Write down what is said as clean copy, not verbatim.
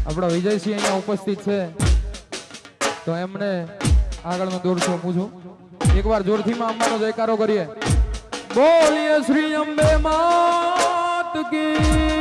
આપણો વિજયસિંહ અહીંયા ઉપસ્થિત છે તો એમને આગળનો દોર સોંપું છું. એકવાર જોરથી માં અંબાનો જયકારો કરીએ. બોલીએ શ્રી અંબે માત કી.